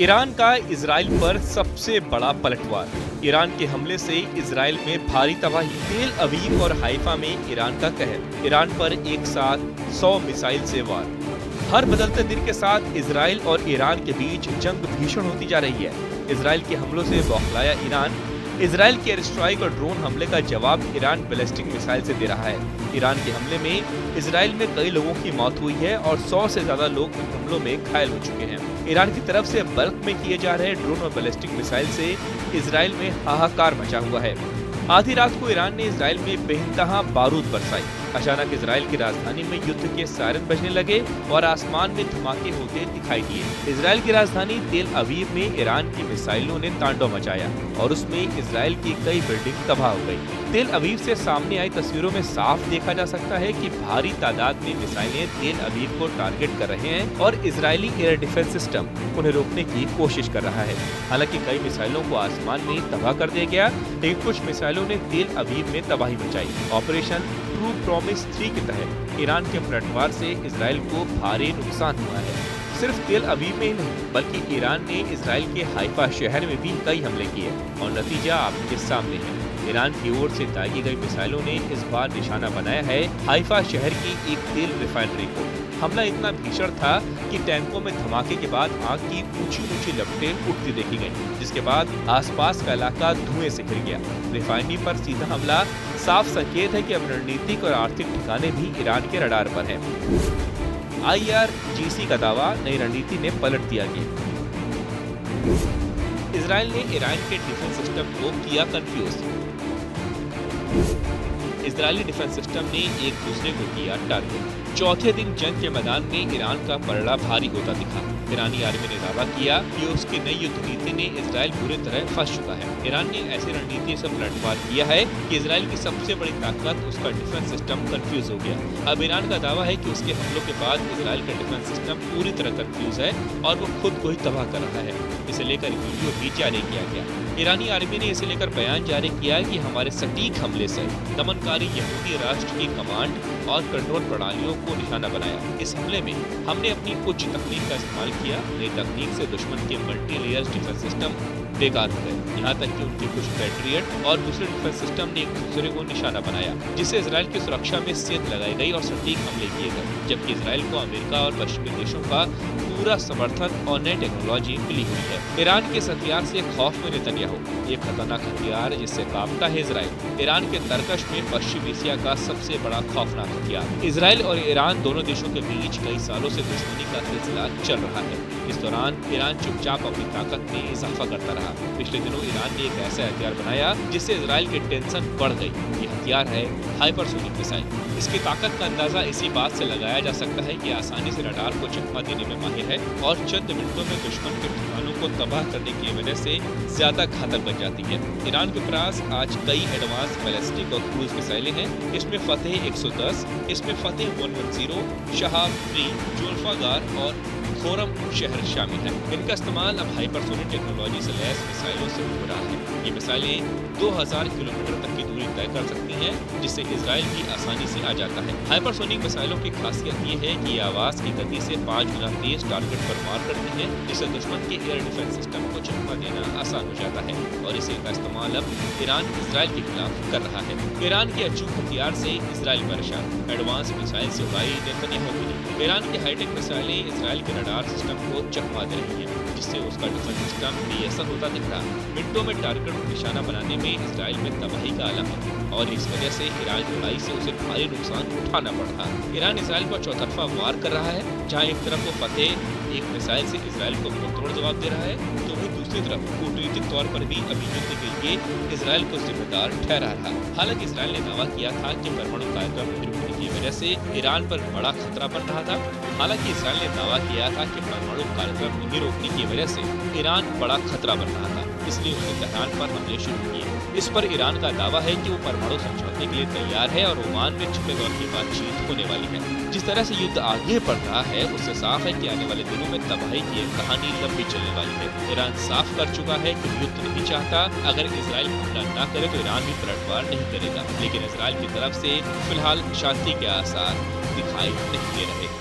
Iran का Israel पर सबसे बड़ा पलटवार। ईरान के हमले से इजराइल में भारी तबाही। तेल अवीव और हाइफा में ईरान का कहर। ईरान पर एक साथ 100 मिसाइल से वार। हर बदलते दिन के साथ इजराइल और ईरान के बीच जंग भीषण होती जा रही है। इजराइल के हमलों से बौखलाया ईरान। इजराइल के एयर स्ट्राइक और ड्रोन हमले का जवाब ईरान बैलिस्टिक मिसाइल से दे रहा है। ईरान के हमले में इजराइल में कई लोगों की मौत हुई है और 100 से ज्यादा लोग इन हमलों में घायल हो चुके हैं। ईरान की तरफ से बल्क में किए जा रहे ड्रोन और बैलिस्टिक मिसाइल से इजराइल में हाहाकार मचा हुआ है। आधी रात को ईरान ने इजराइल में बेइंतहा बारूद बरसाई। अचानक इजराइल की राजधानी में युद्ध के सायरन बजने लगे और आसमान में धमाके होते दिखाई दिए। इजराइल की राजधानी तेल अवीव में ईरान की मिसाइलों ने तांडव मचाया और उसमें इजराइल की कई बिल्डिंग तबाह हो गई। तेल अवीव से सामने आई तस्वीरों में साफ देखा जा सकता है कि भारी तादाद में मिसाइलें तेल अवीव को टारगेट कर रहे हैं और इजरायली एयर डिफेंस सिस्टम उन्हें रोकने की कोशिश कर रहा है। हालांकि कई मिसाइलों को आसमान में तबाह कर दिया गया, लेकिन कुछ मिसाइलों ने तेल अवीव में तबाही मचाई। ऑपरेशन ट्रू प्रॉमिस 3 के तहत ईरान के पलटवार से इजराइल को भारी नुकसान हुआ है। सिर्फ तेल अवीव में ही नहीं, बल्कि ईरान ने इजराइल के हाइफा शहर में भी कई हमले किए और नतीजा आपके सामने है। ईरान की ओर से दागी गई मिसाइलों ने इस बार निशाना बनाया है हाइफा शहर की एक तेल रिफाइनरी को। हमला इतना भीषण था कि टैंकों में धमाके के बाद आग की ऊंची लपटें उठती देखी गईं, जिसके बाद आसपास का इलाका धुएं से घिर गया। रिफाइनरी पर सीधा हमला साफ संकेत है कि अब रणनीतिक और आर्थिक ठिकाने भी ईरान के रडार पर हैं। IRGC का दावा नई रणनीति ने पलट दिया गया। इजराइल ने ईरान के डिफेंस सिस्टम को किया कंफ्यूज। इजरायली डिफेंस सिस्टम ने एक दूसरे को किया टारगेट। चौथे दिन जंग के मैदान में ईरान का पलड़ा भारी होता दिखा। ईरानी आर्मी ने दावा किया कि उसकी नई युद्ध नीति ने इजराइल बुरी तरह फंस चुका है। ईरान ने ऐसी रणनीति से पलटवार किया है कि इजराइल की सबसे बड़ी ताकत उसका डिफेंस सिस्टम कंफ्यूज हो गया। अब ईरान का दावा है कि उसके हमलों के बाद इजराइल का डिफेंस सिस्टम पूरी तरह कंफ्यूज है और वो खुद को ही तबाह कर रहा है। इसे लेकर वीडियो भी जारी किया गया। ईरानी आर्मी ने इसे लेकर बयान जारी किया कि हमारे सटीक हमले से दमनकारी यहूदी राष्ट्र की कमांड और कंट्रोल प्रणालियों को निशाना बनाया। इस हमले में हमने अपनी उच्च तकनीक का इस्तेमाल किया। नई तकनीक से दुश्मन के मल्टी लेयर डिफेंस सिस्टम बेकार हो गए। यहाँ तक कि उनके कुछ पैट्रियट और दूसरे डिफेंस सिस्टम ने एक दूसरे को निशाना बनाया, जिससे इजराइल की सुरक्षा में सेंध लगाई गई और सटीक हमले किए गए। जबकि इजराइल को अमेरिका और पश्चिमी देशों का पूरा समर्थन और नई टेक्नोलॉजी मिली हुई है। ईरान के इस हथियार से खौफ में नेतन्याहू, ये खतरनाक हथियार जिससे कांपता है इजराइल। ईरान के तरकश में पश्चिमी एशिया का सबसे बड़ा खौफनाक हथियार। इजराइल और ईरान दोनों देशों के बीच कई सालों से दुश्मनी का सिलसिला चल रहा है। इस दौरान ईरान चुपचाप अपनी ताकत में इजाफा करता रहा। पिछले दिनों ईरान ने एक ऐसा हथियार बनाया जिससे इजराइल की टेंशन बढ़ गई। ये हथियार है हाइपरसोनिक मिसाइल। इसकी ताकत का अंदाजा इसी बात से लगाया जा सकता है कि आसानी से रडार को चकमा देने में माहिर है और चंद मिनटों में दुश्मन के ठिकानों को तबाह करने की वजह से ज्यादा घातक बन जाती है। ईरान के पास आज कई एडवांस बैलिस्टिक और क्रूज मिसाइलें हैं। इसमें फतेह 110, इसमें फतेह 110, शहाब 3, जुल्फागार और खोरम शहर शामिल है। इनका इस्तेमाल अब हाइपरसोनिक टेक्नोलॉजी से लैस मिसाइलों से हो रहा है। ये मिसाइलें 2000 किलोमीटर तक की दूरी तय कर सकती हैं, जिससे इजराइल भी आसानी से आ जाता है। हाइपरसोनिक मिसाइलों की खासियत ये है कि ये आवाज की गति से 5 गुना तेज टारगेट पर मार करती है, जिससे दुश्मन के एयर डिफेंस सिस्टम को चकमा देना आसान हो जाता है। और इसी का इस्तेमाल अब ईरान इजराइल के खिलाफ कर रहा है। ईरान के अचूक हथियार से इजराइल परेशान, एडवांस मिसाइल से उड़ाई नेतन्याहू की। ईरान की हाईटेक मिसाइलें इजराइल के रडार सिस्टम को चकमा दे रही है, जिससे उसका डिफेंस सिस्टम बेअसर होता दिख रहा है। मिनटों में टारगेट को निशाना बनाने में इजराइल में तबाही का आलम है और इस वजह से ईरान की लड़ाई से उसे भारी नुकसान उठाना पड़ रहा है। ईरान इजराइल पर चौतरफा वार कर रहा है, जहां एक तरफ वो फतेह एक मिसाइल से इजराइल को मुंहतोड़ जवाब दे रहा है, तो वहीं दूसरी तरफ कूटनीतिक तौर पर भी अभी युद्ध के लिए इजराइल को जिम्मेदार ठहरा रहा। हालांकि इजराइल ने दावा किया था कि परमाणु कार्यक्रम नहीं रुकने की वजह से ईरान पर बड़ा खतरा बन रहा था। हालांकि इजराइल ने दावा किया था कि परमाणु कार्यक्रम नहीं रोकने की वजह से ईरान बड़ा खतरा बन रहा था, इसलिए उसने तेहरान पर हमले शुरू किए। इस पर ईरान का दावा है कि वो परमाणु समझौते के लिए तैयार है और ओमान में छिपे दौर की बातचीत होने वाली है। जिस तरह से युद्ध आगे बढ़ रहा है, उससे साफ है कि आने वाले दिनों में तबाही की एक कहानी लंबी चलने वाली है। ईरान साफ कर चुका है कि युद्ध नहीं चाहता। अगर इजराइल हमला न करे तो ईरान भी पलटवार नहीं करेगा, लेकिन इजराइल की तरफ से फिलहाल शांति के आसार दिखाई नहीं दे रहे।